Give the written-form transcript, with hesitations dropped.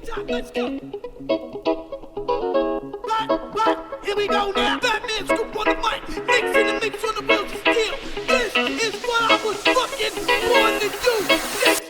top, let's go. Right, here we go now. Batman scoop on the mic, mixing the mix on the wheels of steel. This is what I was fucking born to do.